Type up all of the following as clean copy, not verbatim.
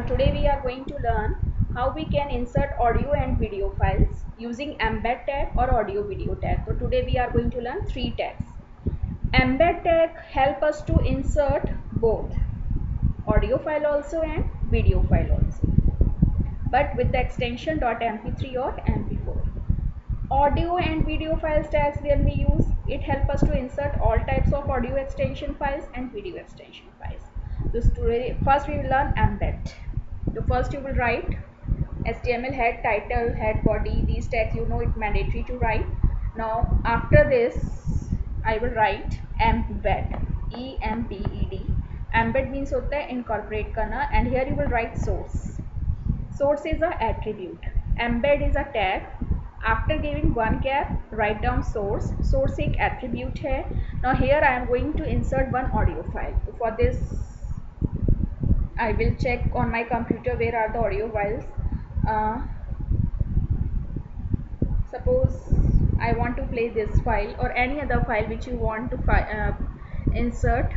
today we are going to learn how we can insert audio and video files using embed tag or audio video tag. So today we are going to learn three tags. Embed tag help us to insert both audio file also and video file also, but with the extension .mp3 or mp4. Audio and video files tags when we use it help us to insert all types of audio extension files and video extension files. So today first we will learn embed. So first you will write HTML head, title, head, body. These tags you know it mandatory to write. Now after this I will write embed, EMBED. Embed means होता है incorporate करना, and here you will write source. Source is a attribute. Embed is a tag. After giving one gap, write down source. Source एक attribute है. Now here I am going to insert one audio file. So for this I will check on my computer where are the audio files. Suppose I want to play this file or any other file which you want to insert.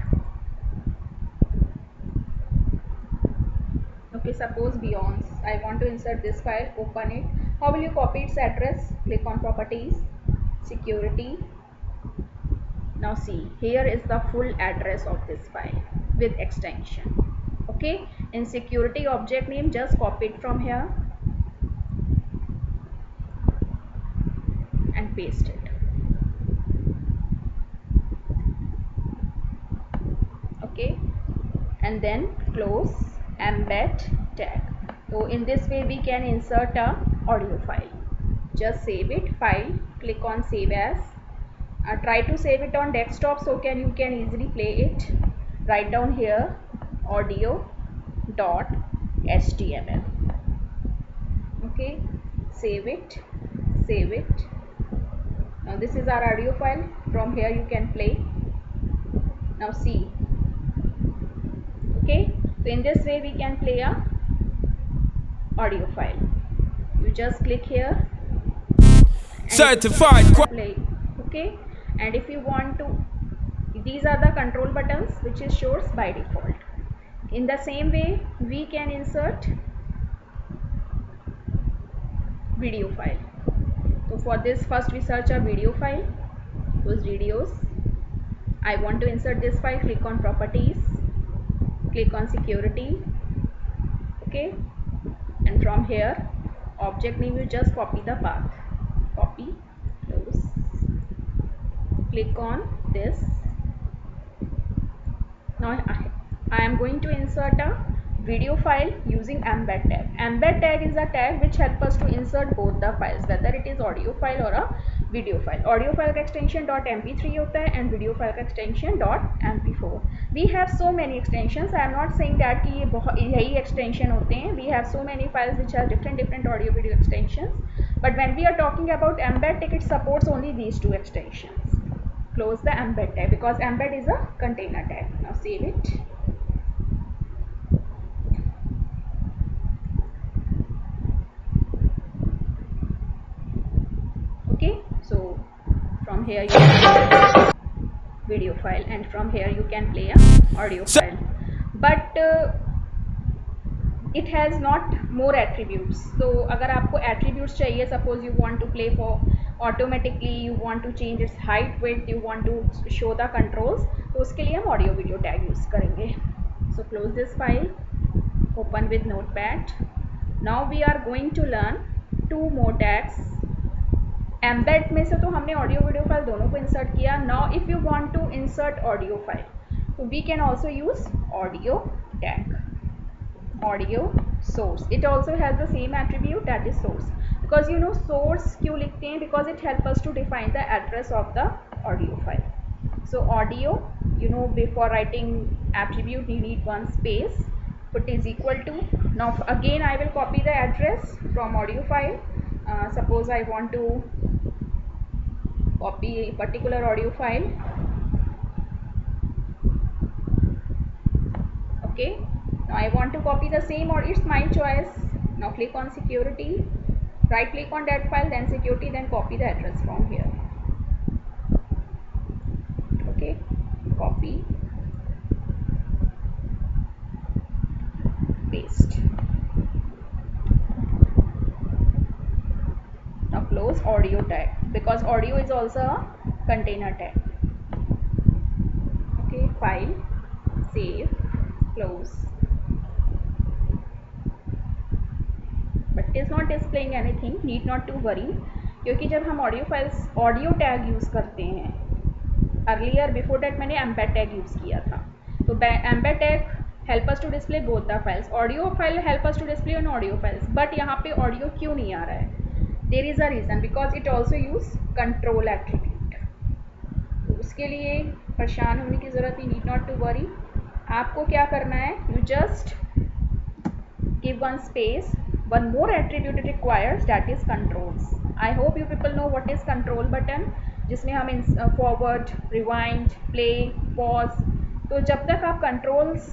Okay, suppose Beyonce. I want to insert this file. Open it. How will you copy its address? Click on properties, security. Now see, here is the full address of this file with extension. Okay, in security object name, just copy it from here and paste it. Okay, and then close embed tag. So in this way we can insert a audio file. Just save it, file, click on save as. Try to save it on desktop so you can easily play it. Write down here audio.html. Okay, save it. Now this is our audio file. From here you can play. Now see. Okay, so in this way we can play a audio file. You just click here. Certified. Play. Okay, and if you want to, these are the control buttons which is shows by default. In the same way we can insert video file. So for this first we search a video file, those videos. I want to insert this file, click on properties, click on security. Okay, and from here object name you just copy the path, copy, close, click on this. Now I am going to insert a video file using embed tag. Embed tag is a tag which helps us to insert both the files, whether it is audio file or a video file. Audio file का extension .mp3 होता है and video file का extension .mp4. We have so many extensions. I am not saying that कि यही extension होते हैं. We have so many files which have different audio video extensions. But when we are talking about embed tag, it supports only these two extensions. Close the embed tag because embed is a container tag. Now save it. Okay, so from here you can video file and from here you can play a audio file, but it has not more attributes. So अगर आपको attributes चाहिए, suppose you want to play for automatically, you want to change its height, width, you want to show the controls, तो उसके लिए हम audio video tag use करेंगे. So close this file, open with notepad. Now we are going to learn two more tags. Embed में से तो हमने audio video file दोनों को insert किया. Now if you want to insert audio file, so we can also use audio tag, audio source. It also has the same attribute, that is source. Because you know source क्यों लिखते हैं? Because it helps us to define the address of the audio file. So audio, you know, before writing attribute you need one space, put is equal to. Now again I will copy the address from audio file. Suppose I want to copy a particular audio file. Okay, now I want to copy the same, or it's my choice. Now click on security, right click on that file, then security, then copy the address from here. Okay, copy, paste. close audio tag because audio is also a container tag. Okay, file, save, close. But it is not displaying anything, need not to worry, क्योंकि जब हम audio tag use करते हैं, earlier before that मैंने embed tag use किया था, तो embed tag help us to display both the files, audio file help us to display on audio files, but यहाँ पे ऑडियो क्यों नहीं आ रहा है? There is a reason, because it also use control attribute. तो उसके लिए परेशान होने की ज़रूरत नहीं, नीड नॉट टू वरी। आपको क्या करना है, you just give one space, one more attribute it requires, that is controls. I hope you people know what is control button, जिसमें हम forward, rewind, play, pause, तो जब तक आप controls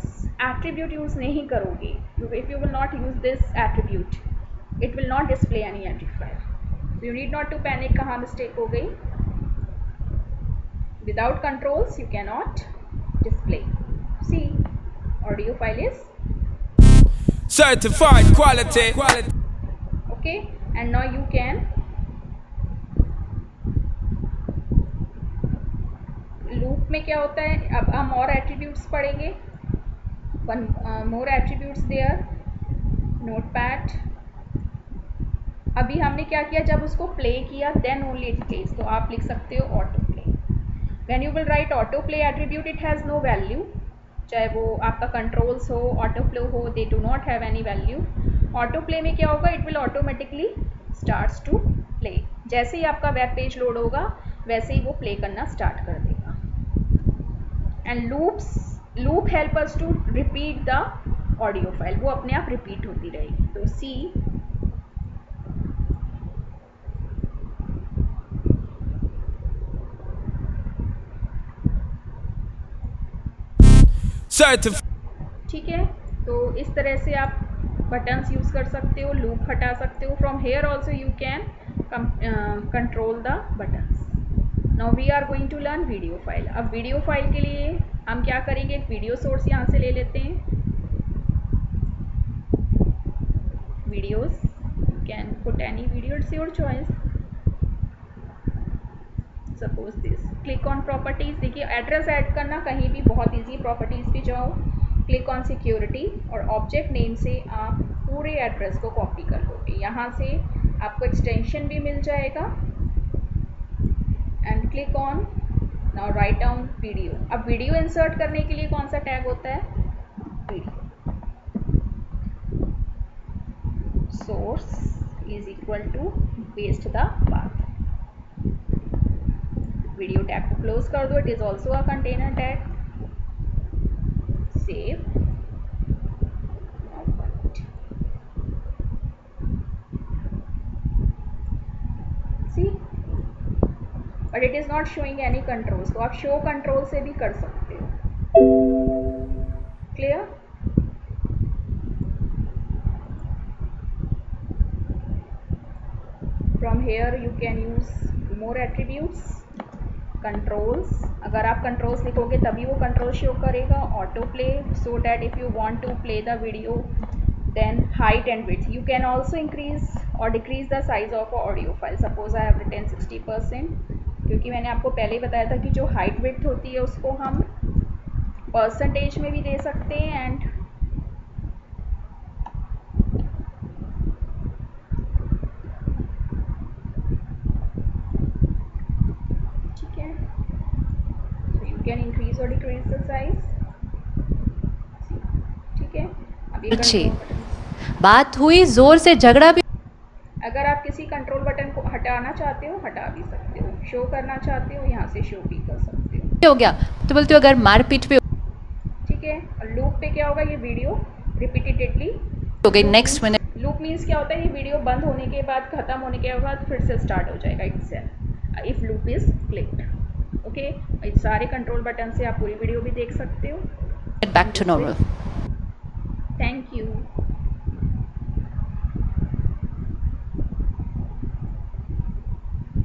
attribute use नहीं करोगे, if you will not use this attribute, it will not display any entry file. So you need not to panic कहाँ mistake हो गई. Without controls you cannot display. See, audio file is certified quality. Okay, and now you can loop में क्या होता है, अब हम और एट्रीब्यूट्स पढ़ेंगे, one more attributes there, notepad. अभी हमने क्या किया, जब उसको प्ले किया देन ओनली इट प्लेस, तो आप लिख सकते हो auto play. When you will write auto play attribute, it has no value, चाहे वो आपका कंट्रोल्स हो, ऑटो फ्लो हो, they do not have any value. Auto play में क्या होगा, it will automatically starts to play, जैसे ही आपका वेब पेज लोड होगा वैसे ही वो प्ले करना स्टार्ट कर देगा। And loop help us to repeat the audio file, वो अपने आप रिपीट होती रहेगी। तो सी ठीक है, तो इस तरह से आप बटन्स यूज़ कर सकते हो, लूप हटा सकते हो। From here also you can control the buttons. Now we are going to learn video file. अब वीडियो फाइल के लिए हम क्या करेंगे, एक वीडियो सोर्स यहाँ से ले लेते हैं, videos, you can put any video, it's your choice, suppose this. Click on properties, देखिए एड्रेस ऐड करना कहीं भी बहुत ईजी, प्रॉपर्टीज़ पे जाओ, क्लिक ऑन सिक्योरिटी और ऑब्जेक्ट नेम से आप पूरे एड्रेस को कॉपी कर लोगे। यहाँ से आपको एक्सटेंशन भी मिल जाएगा and click on, now write down video. अब वीडियो इंसर्ट करने के लिए कौन सा टैग होता है, video. Source is equal to paste the path, video tag को क्लोज कर दो, it is also a container tag. Save. See, but it is not showing any controls, तो आप show control से भी कर सकते हो। Clear? From here you can use more attributes, controls। अगर आप कंट्रोल्स लिखोगे तभी वो कंट्रोल शो करेगा। Auto play, so that if you want to play the video, then height and width, you can also increase or decrease the size of audio file. Suppose I have written 60%, क्योंकि मैंने आपको पहले ही बताया था कि जो height width होती है उसको हम परसेंटेज में भी दे सकते हैं and can increase or decrease the size. ठीक है, अभी अच्छी बात हुई, जोर से झगड़ा भी। अगर आप किसी कंट्रोल बटन को हटाना चाहते हो हटा भी सकते हो, शो करना चाहते हो यहाँ से शो भी कर सकते हो। हो गया तो बोलते हो अगर मारपीट पे, ठीक है। और लूप पे क्या होगा, ये वीडियो रिपीटेडली हो गई, नेक्स्ट मिनट। लूप मीन्स क्या होता है, ये वीडियो बंद होने के बाद, खत्म होने के बाद फिर से स्टार्ट हो जाएगा itself, if loop is clicked. Okay, इस सारे कंट्रोल बटन से आप पूरी वीडियो भी देख सकते हो। Back to normal. Thank you.